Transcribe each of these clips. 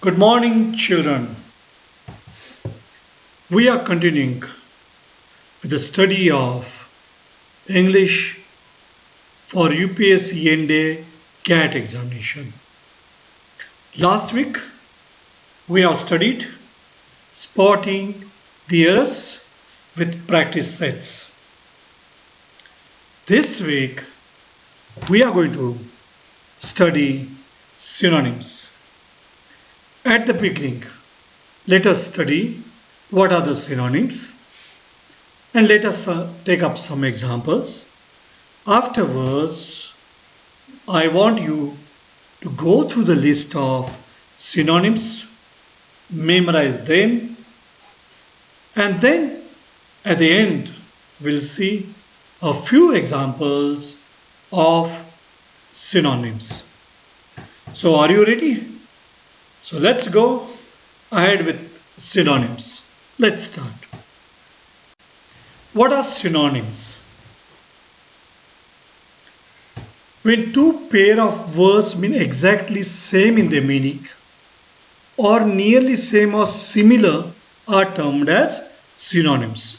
Good morning, children. We are continuing with the study of English for UPSC NDA GAT examination. Last week, we have studied spotting the errors with practice sets. This week, we are going to study synonyms. At the beginning, let us study what are the synonyms and let us take up some examples. Afterwards, I want you to go through the list of synonyms, memorize them, and then at the end, we'll see a few examples of synonyms. So, are you ready? So let's go ahead with synonyms. Let's start. What are synonyms? When two pair of words mean exactly same in their meaning or nearly same or similar are termed as synonyms.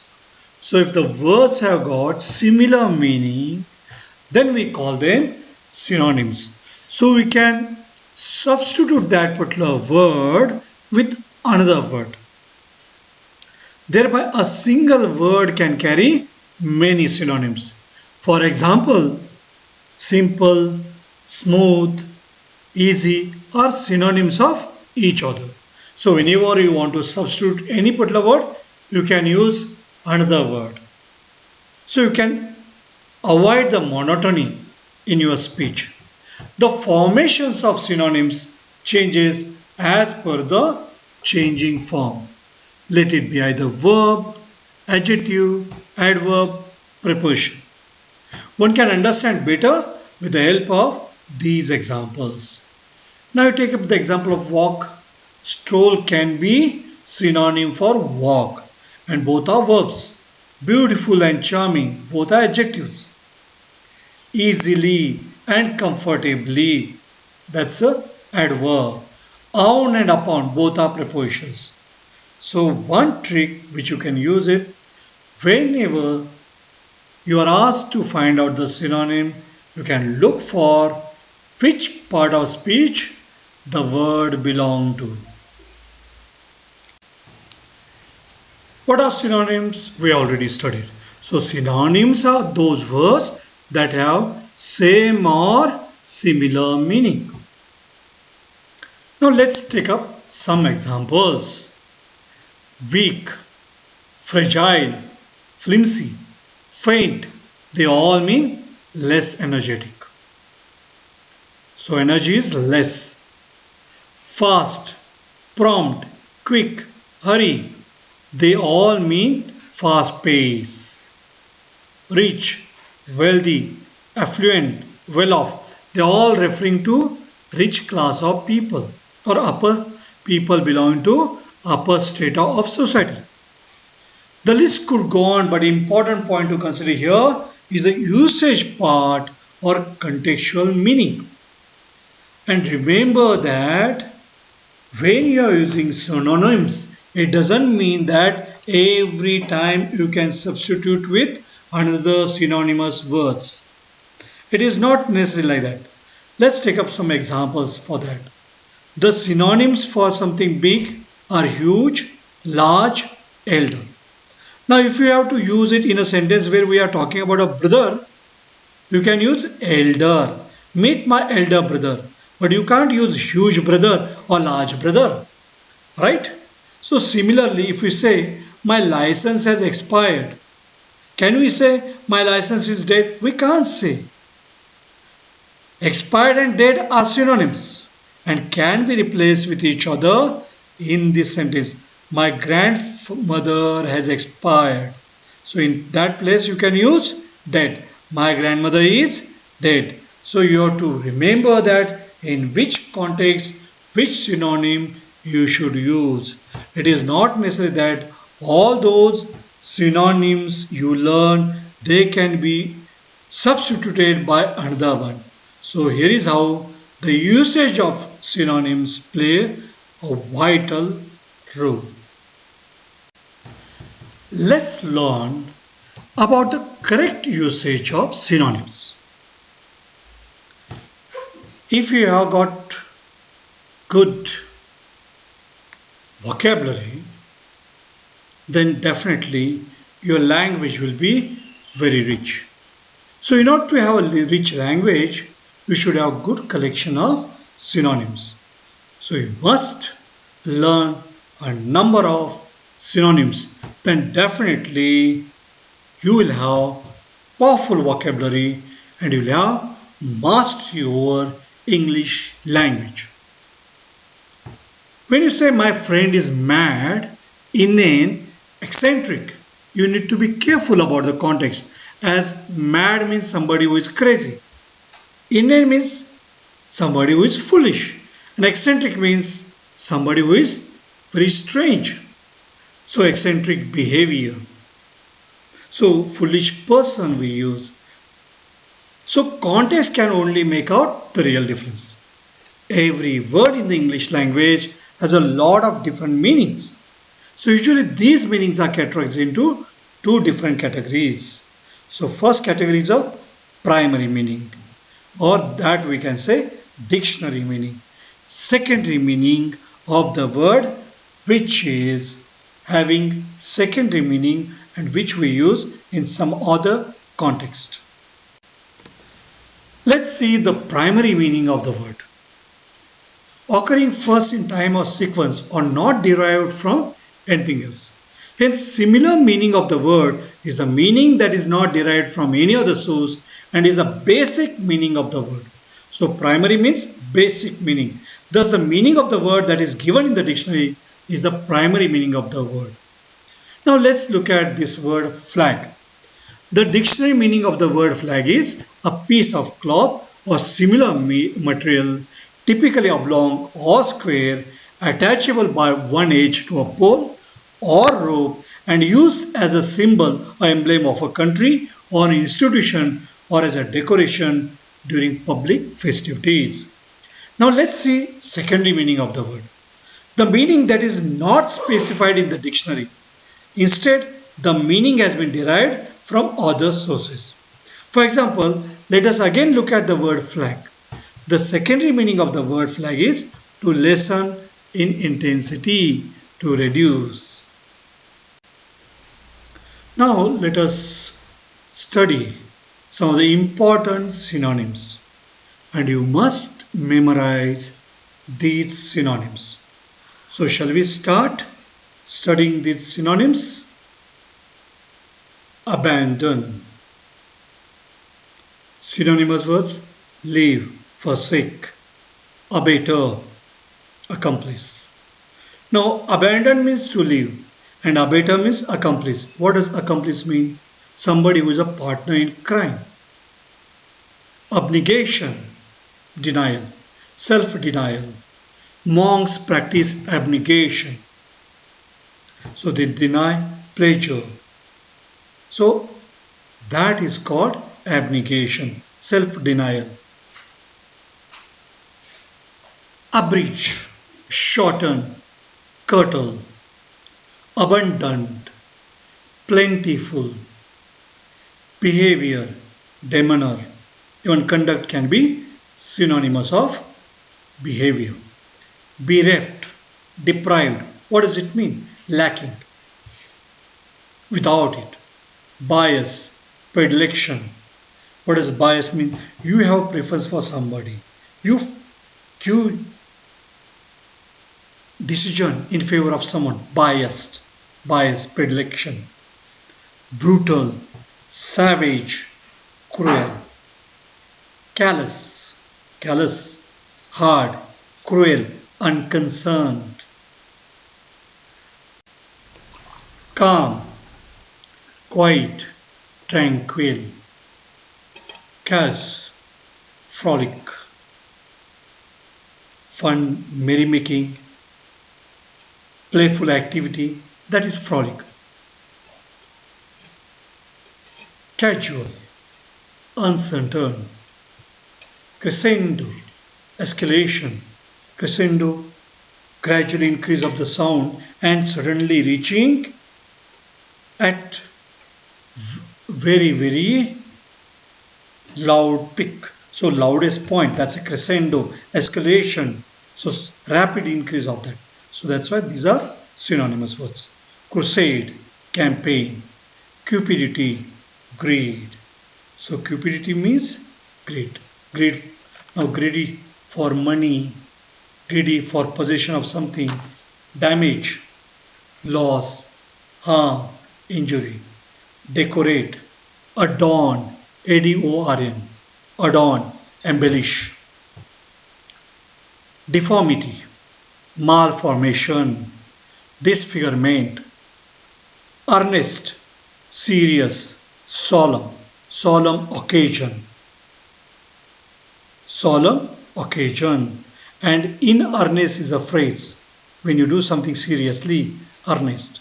So if the words have got similar meaning, then we call them synonyms. So we can substitute that particular word with another word. Thereby a single word can carry many synonyms. For example, simple, smooth, easy are synonyms of each other. So whenever you want to substitute any particular word, you can use another word. So you can avoid the monotony in your speech. The formations of synonyms changes as per the changing form. Let it be either verb, adjective, adverb, preposition. One can understand better with the help of these examples. Now you take up the example of walk. Stroll can be synonym for walk, and both are verbs. Beautiful and charming, both are adjectives. Easily and comfortably, that's a adverb. On and upon, both are prepositions. So one trick which you can use it, whenever you are asked to find out the synonym, you can look for which part of speech the word belongs to. What are synonyms? We already studied. So synonyms are those words that have same or similar meaning. Now let's take up some examples. Weak, fragile, flimsy, faint, they all mean less energetic. So energy is less. Fast, prompt, quick, hurry, they all mean fast pace. Rich, wealthy, affluent, well off, they are all referring to rich class of people or upper people belonging to upper strata of society. The list could go on, but important point to consider here is the usage part or contextual meaning. And remember that when you are using synonyms, it doesn't mean that every time you can substitute with another synonymous words. It is not necessarily like that. Let's take up some examples for that. The synonyms for something big are huge, large, elder. Now if you have to use it in a sentence where we are talking about a brother, you can use elder. Meet my elder brother. But you can't use huge brother or large brother. Right? So similarly, if we say my license has expired, can we say my license is dead? We can't say. Expired and dead are synonyms and can be replaced with each other in this sentence. My grandmother has expired. So in that place you can use dead. My grandmother is dead. So you have to remember that in which context, which synonym you should use. It is not necessary that all those synonyms you learn, they can be substituted by another one. So here is how the usage of synonyms play a vital role. Let's learn about the correct usage of synonyms. If you have got good vocabulary, then definitely your language will be very rich. So in order to have a rich language, you should have a good collection of synonyms. So you must learn a number of synonyms. Then definitely you will have powerful vocabulary and you will have mastery over English language. When you say my friend is mad, inane, eccentric, you need to be careful about the context, as mad means somebody who is crazy, inane means somebody who is foolish, and eccentric means somebody who is very strange. So eccentric behavior. So foolish person we use. So context can only make out the real difference. Every word in the English language has a lot of different meanings. So usually these meanings are categorized into two different categories. So first category is of primary meaning, or that we can say dictionary meaning. Secondary meaning of the word, which is having secondary meaning and which we use in some other context. Let's see the primary meaning of the word. Occurring first in time or sequence or not derived from anything else. Hence, similar meaning of the word is the meaning that is not derived from any other source and is a basic meaning of the word. So, primary means basic meaning. Thus, the meaning of the word that is given in the dictionary is the primary meaning of the word. Now, let's look at this word flag. The dictionary meaning of the word flag is a piece of cloth or similar material, typically oblong or square, attachable by one edge to a pole or rope and used as a symbol or emblem of a country or an institution or as a decoration during public festivities. Now let's see secondary meaning of the word. The meaning that is not specified in the dictionary. Instead, the meaning has been derived from other sources. For example, let us again look at the word flag. The secondary meaning of the word flag is to lessen in intensity, to reduce. Now let us study some of the important synonyms, and you must memorize these synonyms. So shall we start studying these synonyms? Abandon. Synonymous words: leave, forsake, abettor, accomplice. Now abandon means to leave and abettor means accomplice. What does accomplice mean? Somebody who is a partner in crime. Abnegation, denial, self-denial. Monks practice abnegation. So they deny pleasure. So that is called abnegation, self-denial. Abridge, shorten, curtail. Abundant, plentiful. Behavior, demeanor. Even conduct can be synonymous of behavior. Bereft, deprived. What does it mean? Lacking. Without it. Bias, predilection. What does bias mean? You have preference for somebody. You decision in favor of someone. Biased. Bias, predilection. Brutal, savage, cruel. Callous, callous, hard, cruel, unconcerned. Calm, quiet, tranquil. Chaos, frolic. Fun, merrymaking, playful activity, that is frolic. Casual, uncertain. Crescendo, escalation. Crescendo, gradual increase of the sound and suddenly reaching at very, very loud peak. So loudest point, that's a crescendo, escalation. So rapid increase of that. So that's why these are synonymous words. Crusade, campaign. Cupidity, greed. So cupidity means greed. Greed. Now greedy for money, greedy for possession of something, damage, loss, harm, injury. Decorate, adorn, adorn, adorn, embellish. Deformity, malformation, disfigurement. Earnest, serious, solemn, solemn occasion. Solemn occasion. And in earnest is a phrase when you do something seriously, earnest.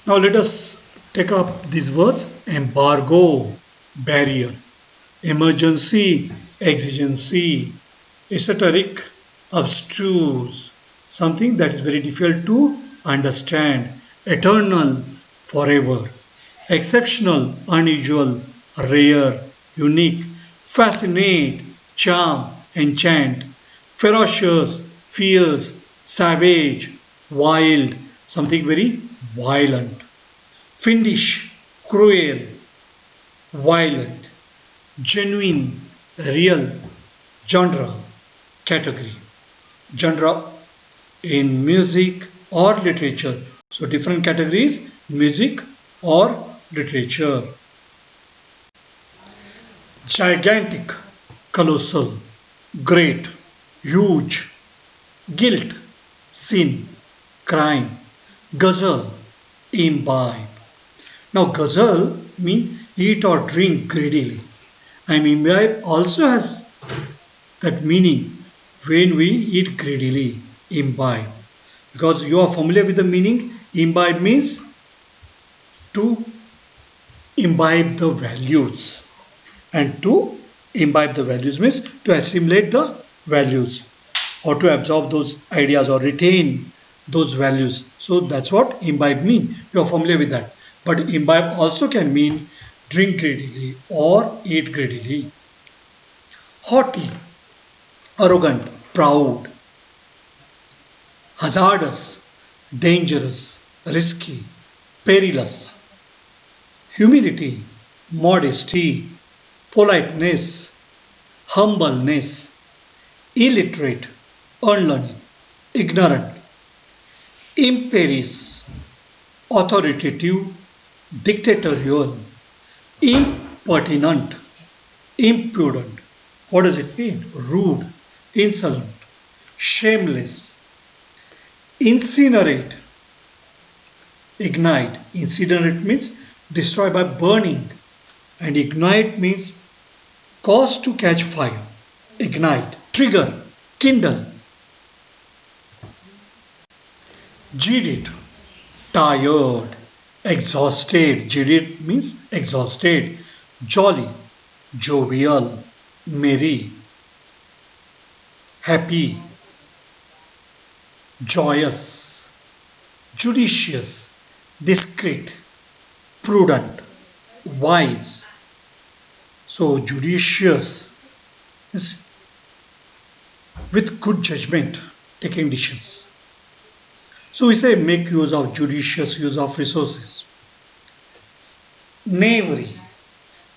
Now let us take up these words: embargo, barrier, emergency, exigency, esoteric, abstruse, something that is very difficult to understand, eternal, forever, exceptional, unusual, rare, unique, fascinate, charm, enchant, ferocious, fierce, savage, wild, something very violent, fiendish, cruel, violent, genuine, real, genre, category, genre in music or literature. So different categories: music or literature. Gigantic, colossal, great, huge, guilt, sin, crime. Guzzle, imbibe. Now guzzle means eat or drink greedily. And imbibe also has that meaning when we eat greedily, imbibe. Because you are familiar with the meaning. Imbibe means to imbibe the values. And to imbibe the values means to assimilate the values or to absorb those ideas or retain those values. So that's what imbibe means. You are familiar with that. But imbibe also can mean drink greedily or eat greedily. Haughty, arrogant, proud. Hazardous, dangerous, risky, perilous. Humility, modesty, politeness, humbleness. Illiterate, unlearned, ignorant. Imperious, authoritative, dictatorial. Impertinent, impudent. What does it mean? Rude, insolent, shameless. Incinerate, ignite. Incinerate means destroy by burning, and ignite means cause to catch fire. Ignite, trigger, kindle. Jaded, tired, exhausted. Jaded means exhausted. Jolly, jovial, merry, happy, joyous, judicious, discreet, prudent, wise. So judicious is with good judgment, taking decisions. So we say make use of judicious use of resources. Knavery.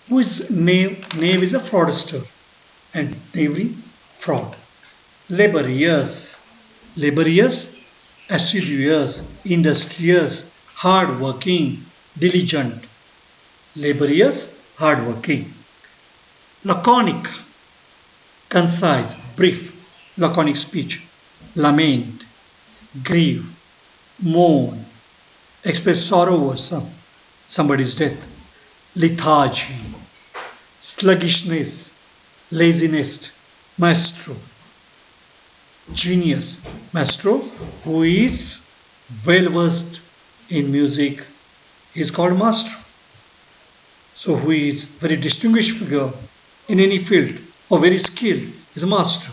Who is knave? Knave is a fraudster, and knavery, fraud. Laborious. Laborious, assiduous, industrious, hard-working, diligent. Laborious, hard-working. Laconic, concise, brief, laconic speech. Lament, grieve, mourn, express sorrow over somebody's death. Lethargy, sluggishness, laziness. Maestro, genius. Maestro, who is well versed in music, is called maestro. So who is very distinguished figure in any field or very skilled, is a master.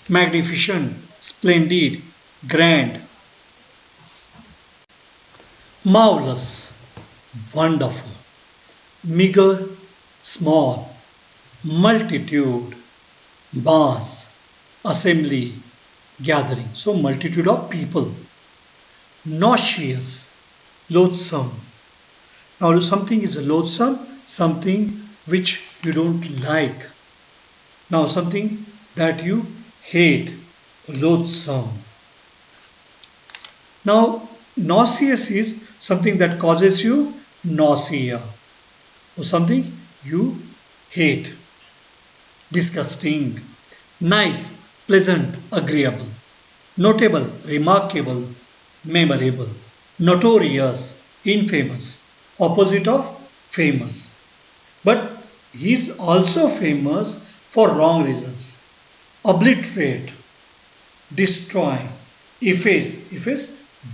Magnificent, splendid, grand. Marvelous, wonderful. Meager, small. Multitude, mass, assembly, gathering. So multitude of people. Nauseous, loathsome. Now something is loathsome, something which you don't like. Now something that you hate, loathsome. Now nauseous is something that causes you nausea, or something you hate. Disgusting. Nice, pleasant, agreeable. Notable, remarkable, memorable. Notorious, infamous. Opposite of famous. But he is also famous for wrong reasons. Obliterate, destroy, efface,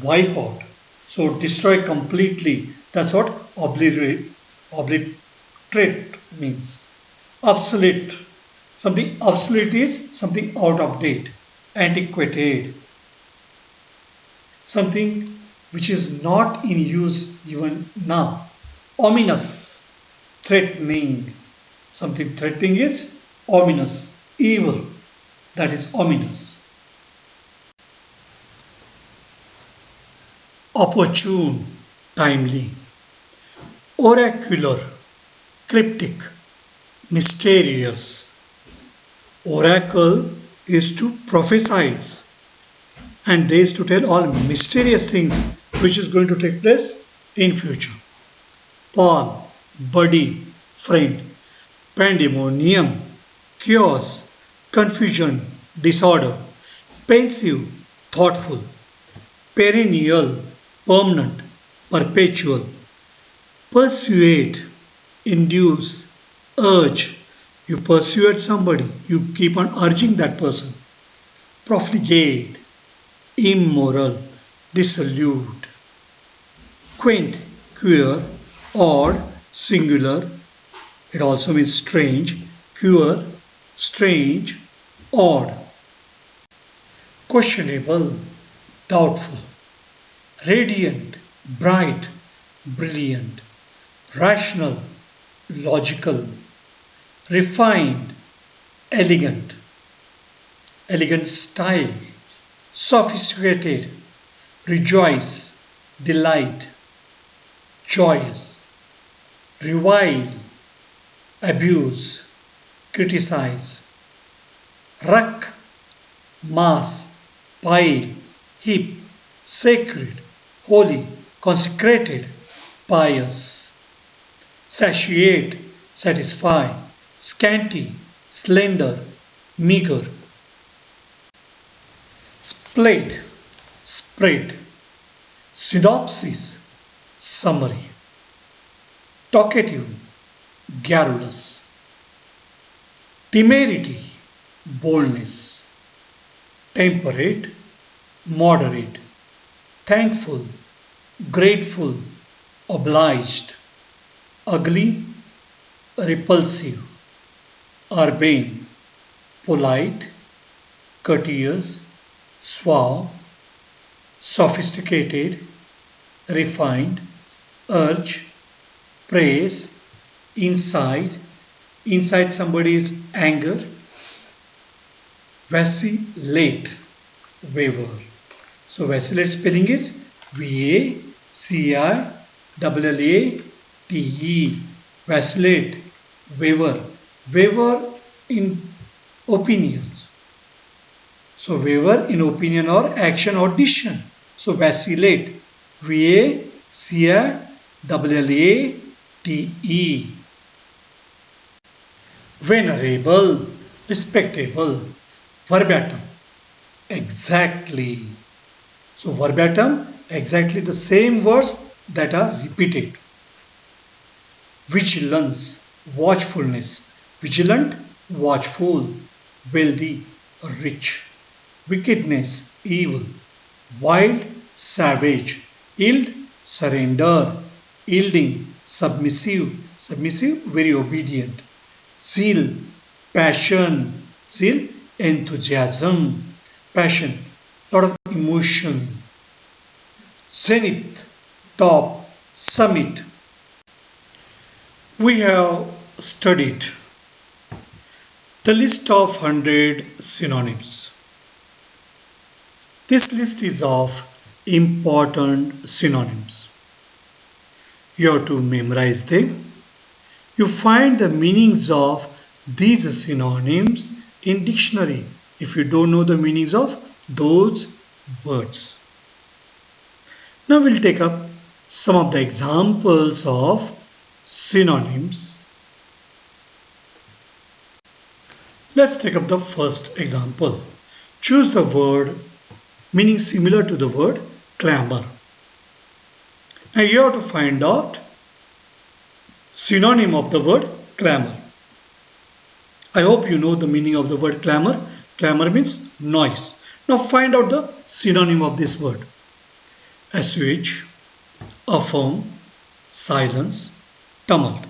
wipe out. So destroy completely. That's what obliterate means. Obsolete. Something obsolete is something out of date, antiquated. Something which is not in use even now. Ominous, threatening. Something threatening is ominous, evil. That is ominous. Opportune, timely. Oracular, cryptic, mysterious. Oracle is to prophesize, and they is to tell all mysterious things which is going to take place in future. Paul, buddy, friend. Pandemonium, chaos, confusion, disorder. Pensive, thoughtful. Perennial, permanent, perpetual. Persuade, induce, urge. You persuade somebody, you keep on urging that person. Profligate, immoral, dissolute. Quaint, queer, odd, singular. It also means strange, queer, strange, odd. Questionable, doubtful. Radiant, bright, brilliant. Rational, logical. Refined, elegant. Elegant style. Sophisticated. Rejoice, delight. Joyous. Revile, abuse, criticize. Ruck, mass, pile, heap, sacred, holy, consecrated, pious. Satiate, satisfy. Scanty, slender, meager. Splate, spread. Synopsis, summary. Talkative, garrulous. Temerity, boldness. Temperate, moderate. Thankful, grateful, obliged. Ugly, repulsive. Urbane, polite, courteous, suave. Sophisticated, refined. Urge, praise. Incite somebody's anger. Vacillate, waver. So vacillate spelling is V-A-C-I-L-L-A-T-E. Vacillate, waver. Waver in opinions. So waver in opinion or action or decision. So vacillate, V-A-C-I-L-L-A-T-E. Venerable, respectable. Verbatim, exactly. So verbatim, exactly the same words that are repeated. Vigilance, watchfulness. Vigilant, watchful. Wealthy, rich. Wickedness, evil. Wild, savage. Yield, surrender. Yielding, submissive. Submissive, very obedient. Zeal, passion. zeal, enthusiasm, passion, lot of emotion. Zenith, top, summit. We have studied the list of 100 synonyms. This list is of important synonyms. You have to memorize them. You find the meanings of these synonyms in dictionary if you don't know the meanings of those words. Now we'll take up some of the examples of synonyms. Let's take up the first example. Choose the word meaning similar to the word clamor. Now you have to find out synonym of the word clamor. I hope you know the meaning of the word clamor. Clamor means noise. Now find out the synonym of this word. Assuage, affirm, silence, tumult.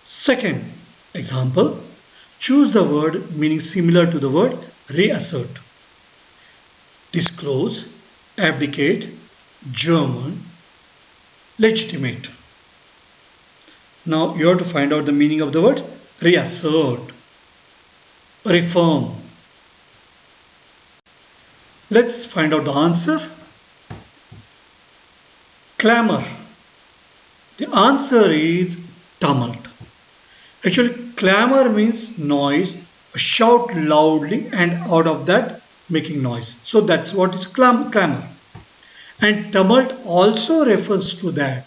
Second example. Choose the word meaning similar to the word reassert. Disclose, abdicate, German, legitimate. Now you have to find out the meaning of the word reassert, reform. Let's find out the answer. Clamor. The answer is tumult. Actually, clamor means noise, shout loudly and out of that making noise. So that's what is clamor. And tumult also refers to that.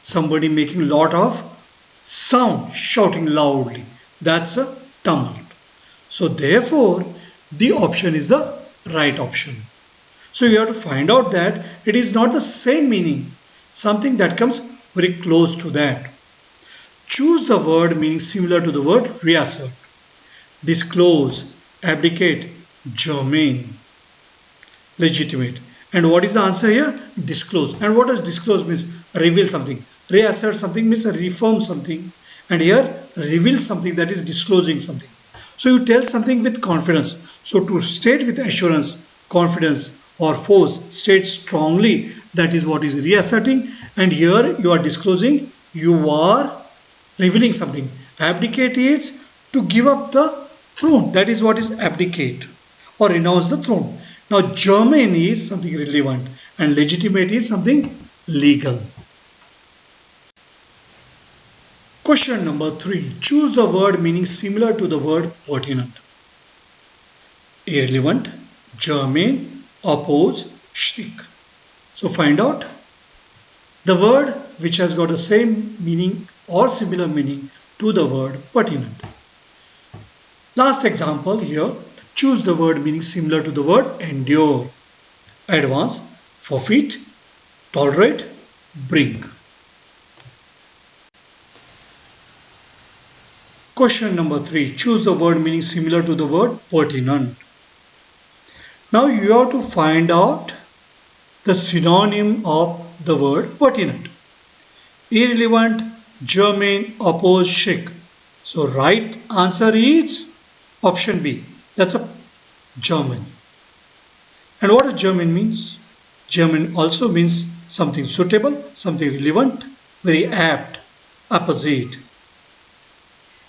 Somebody making lot of sound, shouting loudly. That's a tumult. So therefore, the option is the right option. So you have to find out that it is not the same meaning. Something that comes very close to that. Choose the word meaning similar to the word reassert. Disclose, abdicate, germane, legitimate. And what is the answer here? Disclose. And what does disclose means? Reveal something. Reassert something means reform something. And here reveal something, that is disclosing something. So you tell something with confidence. So to state with assurance, confidence or force, state strongly, that is what is reasserting. And here you are disclosing, you are revealing something. Abdicate is to give up the throne. That is what is abdicate or renounce the throne. Now germane is something relevant and legitimate is something legal. Question number 3. Choose the word meaning similar to the word pertinent. Irrelevant, germane, oppose, shriek. So find out the word which has got the same meaning or similar meaning to the word pertinent. Last example here. Choose the word meaning similar to the word endure. Advance, forfeit, tolerate, bring. Question number 3. Choose the word meaning similar to the word pertinent. Now you have to find out the synonym of the word pertinent. Irrelevant, germane, oppose, shriek. So right answer is option B. That's a German. And what does German means? German also means something suitable, something relevant, very apt, opposite.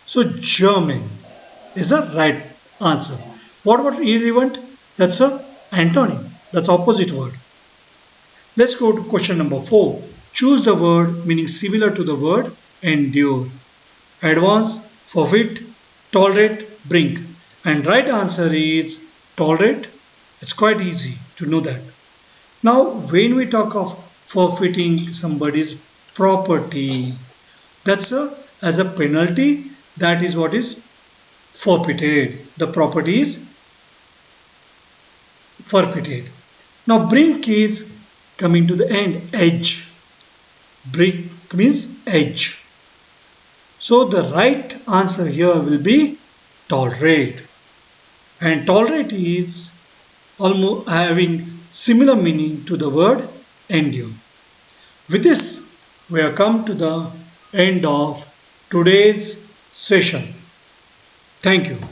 So German is the right answer. What about irrelevant? That's a antonym. That's opposite word. Let's go to question number 4. Choose the word meaning similar to the word endure. Advance, forfeit, tolerate, bring. And right answer is tolerate. It's quite easy to know that. Now when we talk of forfeiting somebody's property, that's as a penalty, that is what is forfeited. The property is forfeited. Now bring is coming to the end, edge. Bring means edge. So the right answer here will be tolerate. And tolerate is almost having similar meaning to the word endure. With this, we have come to the end of today's session. Thank you.